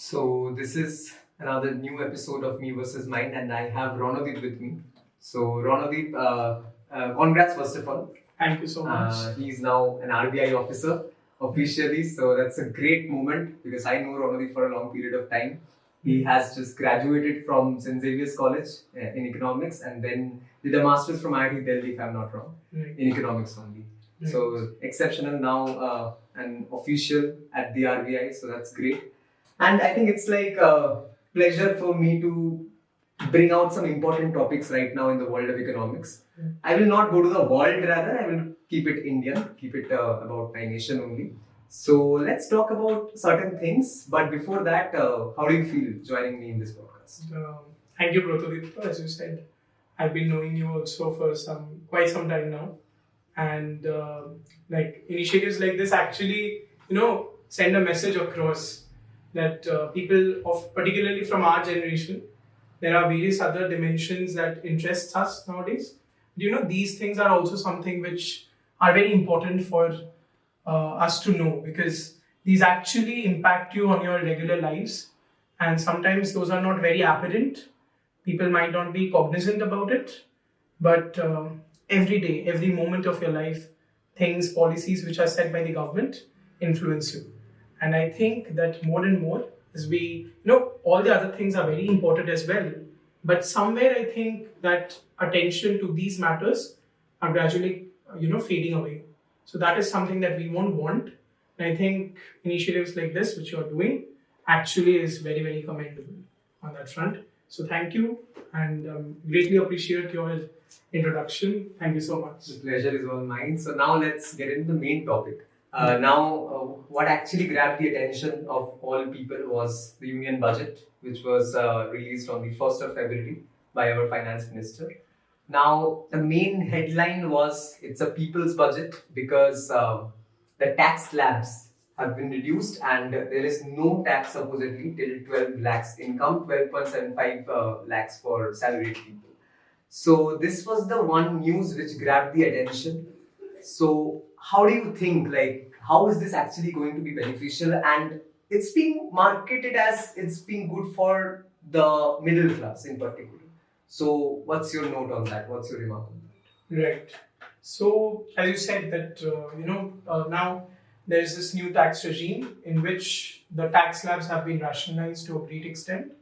So this is another new episode of Me versus Mind, and I have Ranadeep with me. So Ranadeep, congrats first of all. Thank you so much. He's now an RBI officer officially, so that's a great moment because I know Ranadeep for a long period of time. He has just graduated from St. Xavier's College in economics and then did a master's from IIT Delhi, if I'm not wrong, in economics only. So exceptional now, an official at the RBI, so that's great. And I think it's like a pleasure for me to bring out some important topics right now in the world of economics. I will not go to the world, rather, I will keep it Indian, keep it about my nation only. So let's talk about certain things. But before that, how do you feel joining me in this podcast? Thank you, Protodip. As you said, I've been knowing you also for quite some time now. And like initiatives like this actually, send a message across that people of particularly from our generation, there are various other dimensions that interests us nowadays. These things are also something which are very important for us to know, because these actually impact you on your regular lives, and sometimes those are not very apparent. People might not be cognizant about it, but every day, every moment of your life, things, policies which are set by the government influence you. And I think that more and more, as we, all the other things are very important as well. But somewhere I think that attention to these matters are gradually, fading away. So that is something that we won't want. And I think initiatives like this, which you are doing, actually is very, very commendable on that front. So thank you, and greatly appreciate your introduction. Thank you so much. The pleasure is all mine. So now let's get into the main topic. What actually grabbed the attention of all people was the union budget, which was released on the 1st of February by our finance minister. Now, the main headline was it's a people's budget because the tax slabs have been reduced and there is no tax supposedly till 12 lakhs income, 12.75 lakhs for salaried people. So this was the one news which grabbed the attention. So how do you think, how is this actually going to be beneficial? And it's being marketed as it's being good for the middle class in particular. So what's your note on that? What's your remark on that? Right. So as you said that, now there's this new tax regime in which the tax slabs have been rationalized to a great extent.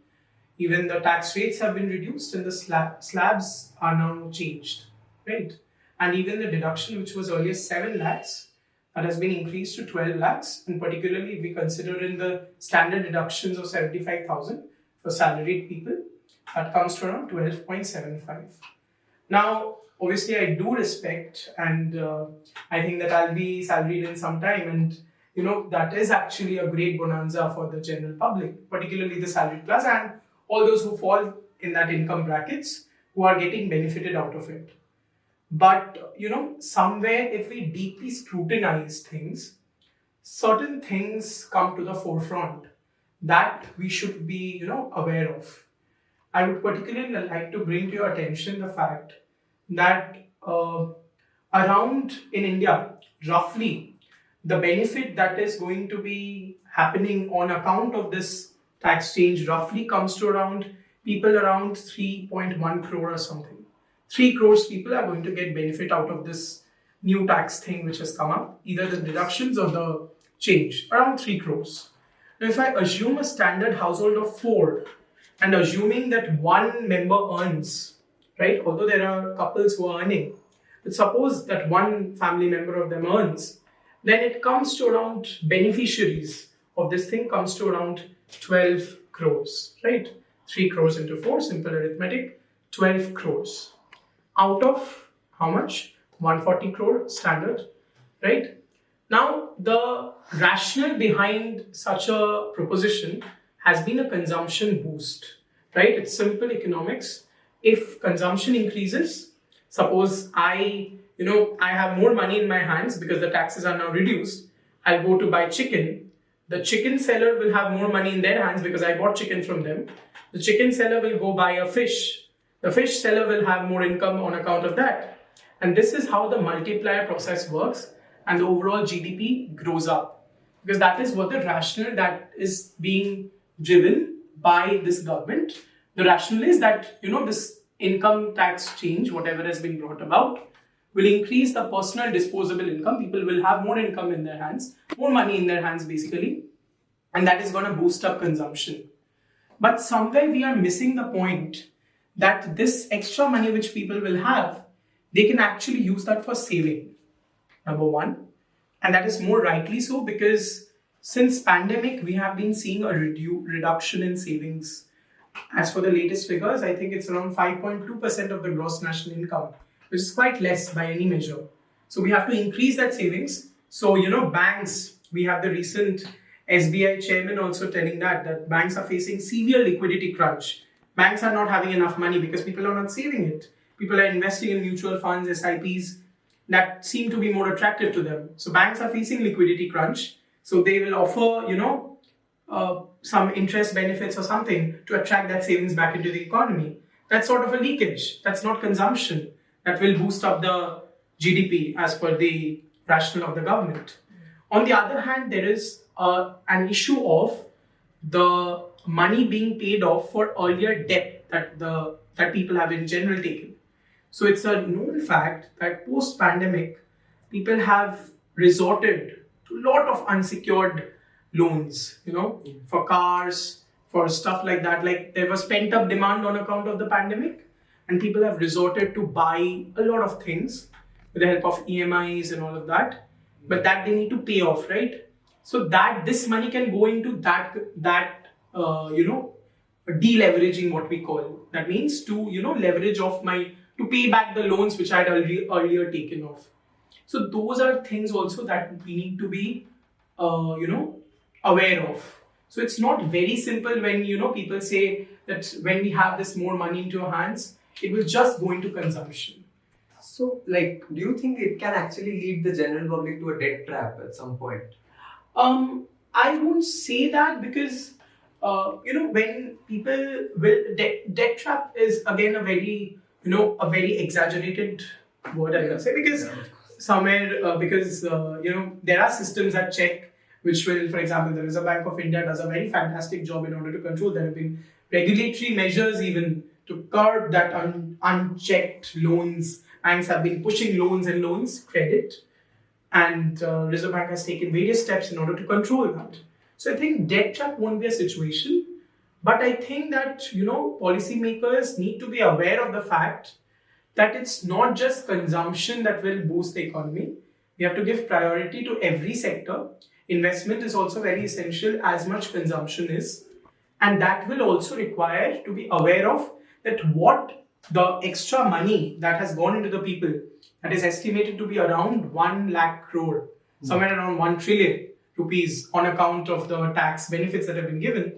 Even the tax rates have been reduced and the slabs are now changed, right? And even the deduction, which was earlier 7 lakhs, that has been increased to 12 lakhs. And particularly if we consider in the standard deductions of 75,000 for salaried people, that comes to around 12.75. Now, obviously, I do respect, and I think that I'll be salaried in some time, and that is actually a great bonanza for the general public, particularly the salaried class and all those who fall in that income brackets who are getting benefited out of it. But somewhere if we deeply scrutinize things, certain things come to the forefront that we should be aware of. I would particularly like to bring to your attention the fact that around in India, roughly the benefit that is going to be happening on account of this tax change roughly comes to around 3.1 crore or something. 3 crores people are going to get benefit out of this new tax thing which has come up, either the deductions or the change, around 3 crores. Now, if I assume a standard household of 4, and assuming that one member earns, right, although there are couples who are earning, but suppose that one family member of them earns, then it comes to around beneficiaries of this thing comes to around 12 crores, right? 3 crores into 4, simple arithmetic, 12 crores. Out of how much? 140 crore standard, right? Now, the rationale behind such a proposition has been a consumption boost, right? It's simple economics. If consumption increases, suppose I have more money in my hands because the taxes are now reduced, I'll go to buy chicken. The chicken seller will have more money in their hands because I bought chicken from them. The chicken seller will go buy a fish. The fish seller will have more income on account of that. And this is how the multiplier process works and the overall GDP grows up. Because that is what the rationale that is being driven by this government. The rationale is that, this income tax change, whatever has been brought about, will increase the personal disposable income. People will have more income in their hands, more money in their hands basically, and that is going to boost up consumption. But somewhere we are missing the point that this extra money which people will have, they can actually use that for saving, number one. And that is more rightly so because since pandemic, we have been seeing a reduction in savings. As for the latest figures, I think it's around 5.2% of the gross national income, which is quite less by any measure. So we have to increase that savings. So, banks, we have the recent SBI chairman also telling that banks are facing severe liquidity crunch. Banks are not having enough money because people are not saving it. People are investing in mutual funds, SIPs, that seem to be more attractive to them. So banks are facing liquidity crunch. So they will offer, some interest benefits or something to attract that savings back into the economy. That's sort of a leakage. That's not consumption. That will boost up the GDP as per the rationale of the government. On the other hand, there is an issue of the money being paid off for earlier debt that people have in general taken. So it's a known fact that post-pandemic, people have resorted to a lot of unsecured loans, for cars, for stuff like that. Like there was pent-up demand on account of the pandemic, and people have resorted to buy a lot of things with the help of EMIs and all of that. But that they need to pay off, right? So that this money can go into that deleveraging, what we call. That means to leverage off to pay back the loans which I had earlier taken off. So those are things also that we need to be aware of. So it's not very simple when people say that when we have this more money into our hands, it will just go into consumption. So, do you think it can actually lead the general public to a debt trap at some point? I won't say that because, when people will, debt trap is again a very exaggerated word, I can say, because somewhere, there are systems that check, which will, for example, the Reserve Bank of India does a very fantastic job in order to control. There have been regulatory measures even to curb that unchecked loans. Banks have been pushing loans, credit, and Reserve Bank has taken various steps in order to control that. So I think debt trap won't be a situation, but I think that policymakers need to be aware of the fact that it's not just consumption that will boost the economy. We have to give priority to every sector. Investment is also very essential as much consumption is, and that will also require to be aware of that what the extra money that has gone into the people, that is estimated to be around 1 lakh crore, somewhere around 1 trillion rupees on account of the tax benefits that have been given.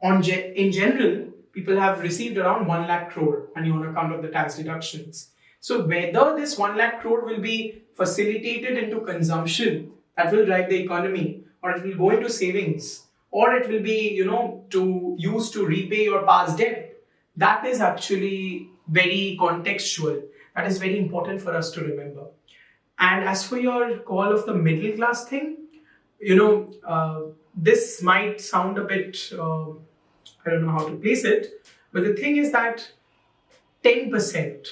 In general, people have received around 1 lakh crore money on account of the tax deductions. So whether this 1 lakh crore will be facilitated into consumption that will drive the economy, or it will go into savings, or it will be to use to repay your past debt, that is actually very contextual. That is very important for us to remember. And as for your call of the middle class thing, this might sound a bit, I don't know how to place it, but the thing is that 10%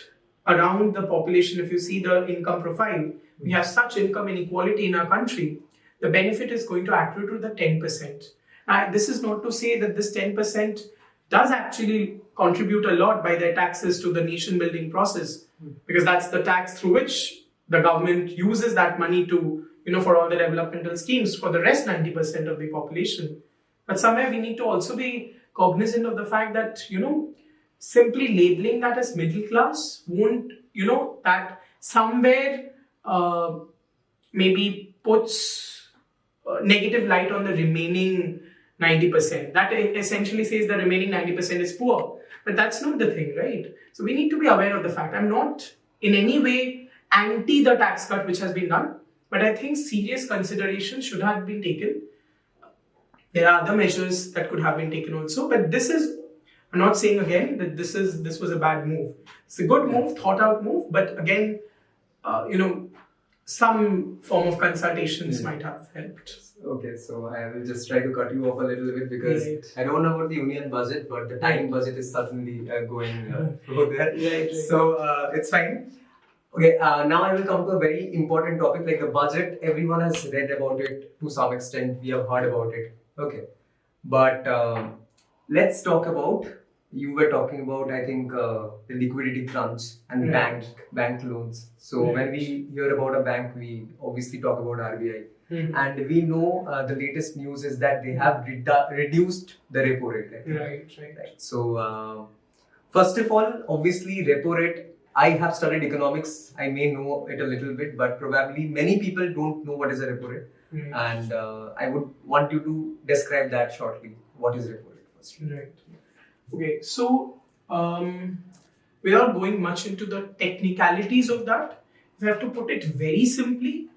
around the population, if you see the income profile, we have such income inequality in our country, the benefit is going to accrue to the 10%. Now, this is not to say that this 10% does actually contribute a lot by their taxes to the nation building process, because that's the tax through which the government uses that money to, for all the developmental schemes for the rest 90% of the population. But somewhere we need to also be cognizant of the fact that, simply labeling that as middle class won't, that somewhere maybe puts negative light on the remaining 90%. That essentially says the remaining 90% is poor. But that's not the thing, right? So we need to be aware of the fact. I'm not in any way anti the tax cut which has been done, but I think serious consideration should have been taken. There are other measures that could have been taken also, but this is, I'm not saying again that this was a bad move. It's a good move, thought out move, but again, some form of consultations might have helped. Okay, so I will just try to cut you off a little bit because Right. I don't know about the union budget, but the time budget is certainly going over there. Right. So it's fine. Okay, now I will come to a very important topic like the budget. Everyone has read about it to some extent. We have heard about it. Okay, but let's talk about. You were talking about, I think, the liquidity crunch and Right. bank loans. So Right. when we hear about a bank, we obviously talk about RBI. Mhm. And we know the latest news is that they have reduced the repo rate. I think. Right. So, first of all, obviously, repo rate. I have studied economics. I may know it a little bit, but probably many people don't know what is a repo rate. Right. And I would want you to describe that shortly. What is repo rate first? Right. Okay, so without going much into the technicalities of that, if I have to put it very simply,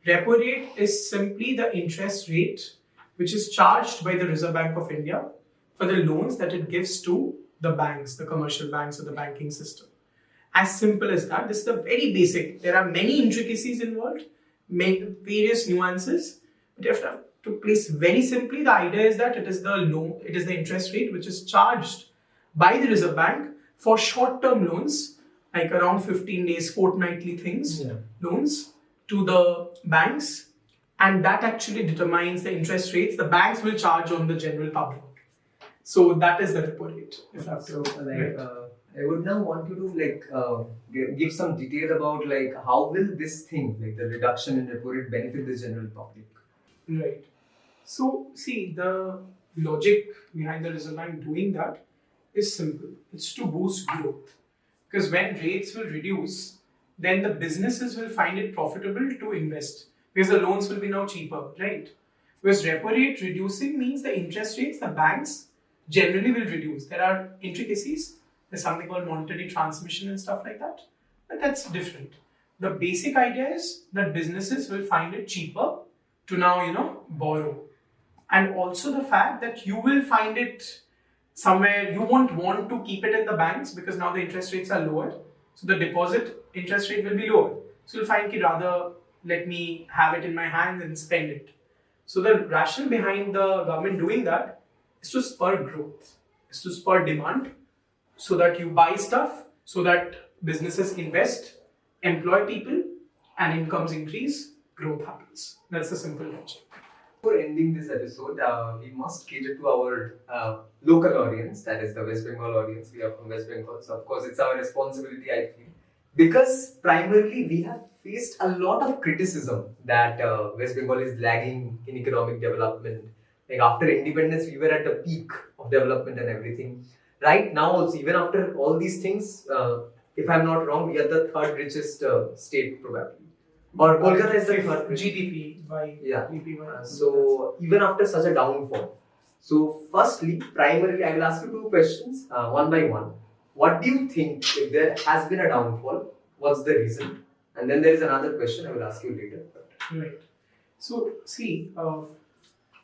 repo rate is simply the interest rate which is charged by the Reserve Bank of India for the loans that it gives to the banks, the commercial banks or the banking system. As simple as that. This is the very basic. There are many intricacies involved, various nuances, but you have to place very simply, the idea is that it is the interest rate which is charged by the Reserve Bank for short-term loans, like around 15 days, fortnightly loans to the banks, and that actually determines the interest rates the banks will charge on the general public. So that is the repo rate. If I have to, I would now want you to give some detail about how will this thing the reduction in repo rate benefit the general public. Right. So see, the logic behind the Reserve Bank doing that is simple. It's to boost growth. Because when rates will reduce, then the businesses will find it profitable to invest because the loans will be now cheaper, right? Because repo rate reducing means the interest rates the banks generally will reduce. There are intricacies. There's something called monetary transmission and stuff like that, but that's different. The basic idea is that businesses will find it cheaper to now, borrow. And also the fact that you will find it somewhere, you won't want to keep it in the banks because now the interest rates are lower. So the deposit interest rate will be lower. So you'll find rather let me have it in my hands and spend it. So the rationale behind the government doing that is to spur growth, is to spur demand so that you buy stuff, so that businesses invest, employ people, and incomes increase, growth happens. That's the simple logic. For ending this episode, we must cater to our local audience, that is the West Bengal audience. We are from West Bengal, so of course it's our responsibility, I feel. Because primarily we have faced a lot of criticism that West Bengal is lagging in economic development. Like after independence, we were at the peak of development and everything. Right now, also, even after all these things, if I'm not wrong, we are the third richest state probably. Or Kolkata is the third GDP by GDP. So even after such a downfall. So firstly, primarily, I will ask you two questions, one by one. What do you think if there has been a downfall? What's the reason? And then there is another question I will ask you later. Right. So see,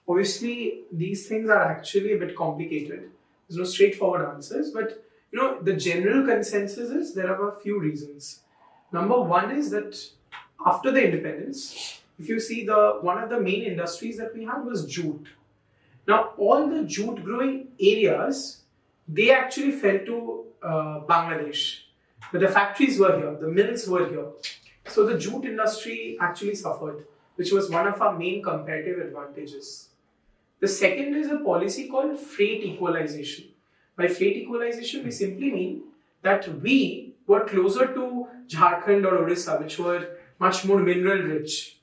obviously these things are actually a bit complicated. There's no straightforward answers, but the general consensus is there are a few reasons. Number one is that after the independence, if you see one of the main industries that we had was jute. Now all the jute growing areas, they actually fell to Bangladesh. But the factories were here, the mills were here. So the jute industry actually suffered, which was one of our main comparative advantages. The second is a policy called freight equalization. By freight equalization, we simply mean that we were closer to Jharkhand or Orissa, which were much more mineral rich.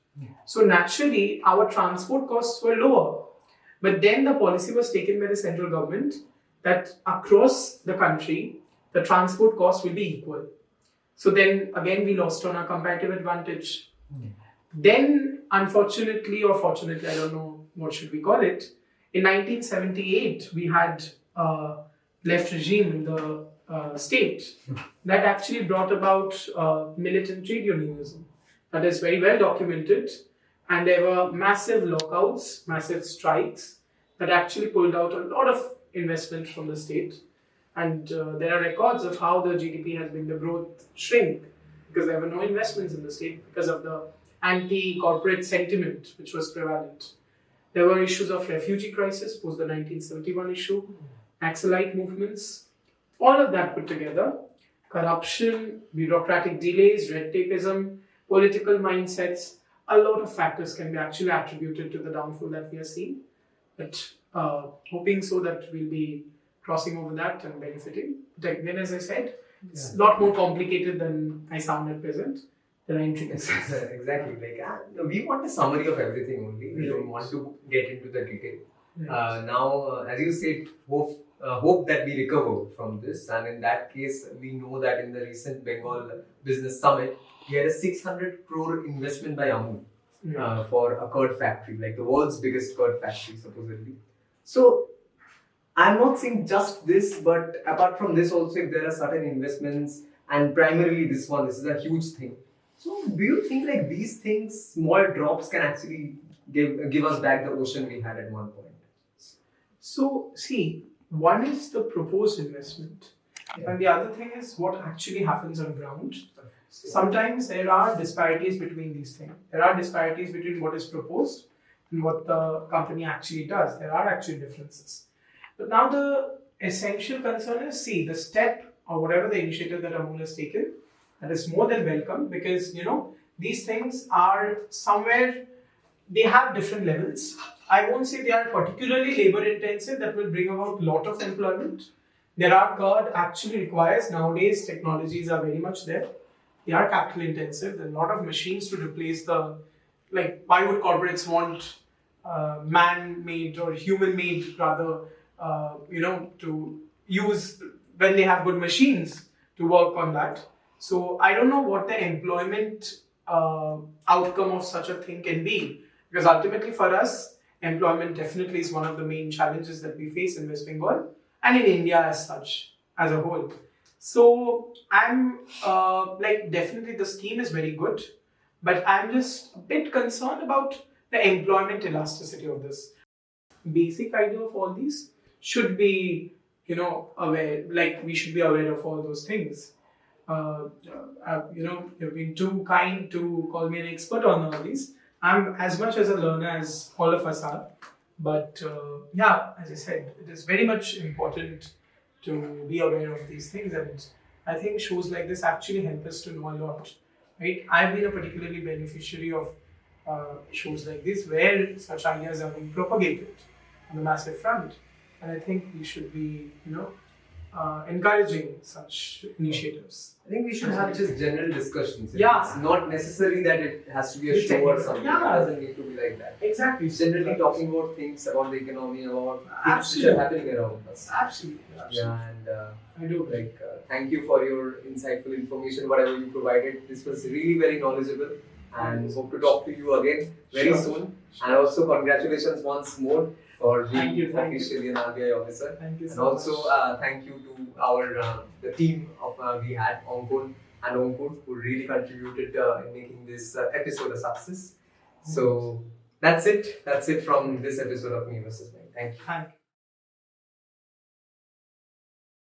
So naturally, our transport costs were lower. But then the policy was taken by the central government that across the country, the transport cost will be equal. So then again, we lost on our comparative advantage. Then, unfortunately or fortunately, I don't know what should we call it, in 1978, we had a left regime in the state that actually brought about militant trade unionism. That is very well documented, and there were massive lockouts, massive strikes that actually pulled out a lot of investment from the state. And there are records of how the GDP has been, the growth shrink because there were no investments in the state because of the anti-corporate sentiment which was prevalent. There were issues of refugee crisis post the 1971 issue, Naxalite movements, all of that put together, corruption, bureaucratic delays, red tapeism, political mindsets, a lot of factors can be actually attributed to the downfall that we are seeing. But hoping so that we'll be crossing over that and benefiting. But again, as I said, it's a lot more complicated than I sound at present. There are intricacies. Exactly. We want a summary of everything only. We don't want to get into the detail. Right. Now, as you said, hope that we recover from this. And in that case, we know that in the recent Bengal Business Summit, we had a 600 crore investment by Amul for a curd factory, like the world's biggest curd factory, supposedly. So, I'm not saying just this, but apart from this also, if there are certain investments, and primarily this is a huge thing. So, do you think like these things, small drops can actually give us back the ocean we had at one point? So, see, one is the proposed investment, and the other thing is what actually happens on ground. Sometimes there are disparities between these things. There are disparities between what is proposed and what the company actually does. There are actually differences. But now the essential concern is, see, the step or whatever the initiative that Amul has taken, that is more than welcome, because these things are somewhere, they have different levels. I won't say they are particularly labor intensive that will bring about a lot of employment. curd actually requires, nowadays technologies are very much there. They are capital intensive. There are a lot of machines to replace why would corporates want man-made or human-made rather, to use when they have good machines to work on that. So I don't know what the employment outcome of such a thing can be, because ultimately for us, employment definitely is one of the main challenges that we face in West Bengal and in India as such, as a whole. So I'm definitely the scheme is very good, but I'm just a bit concerned about the employment elasticity of this. Basic idea of all these should be, aware, we should be aware of all those things. You've been too kind to call me an expert on all these. I'm as much as a learner as all of us are. But as I said, it is very much important to be aware of these things, and I think shows like this actually help us to know a lot. Right? I've been a particularly beneficiary of shows like this where such ideas are being propagated on a massive front, and I think we should be, encouraging such initiatives. I think we should have just general discussions. Yeah. It's not necessary that it has to be a show or something. Yeah. It doesn't need to be like that. Exactly. It's generally talking about things about the economy, about things which Absolutely. are happening around us. Absolutely. Yeah, and I do. thank you for your insightful information, whatever you provided. This was really very knowledgeable, and hope to talk to you again very Sure. soon. And also congratulations once more for being Thank you. officially an RBI officer. Thank you And so also much. thank you to our the team of we had Ankur and Ankur, who really contributed in making this episode a success. So that's it. That's it from this episode of Me versus Mind. Thank you. Thank you.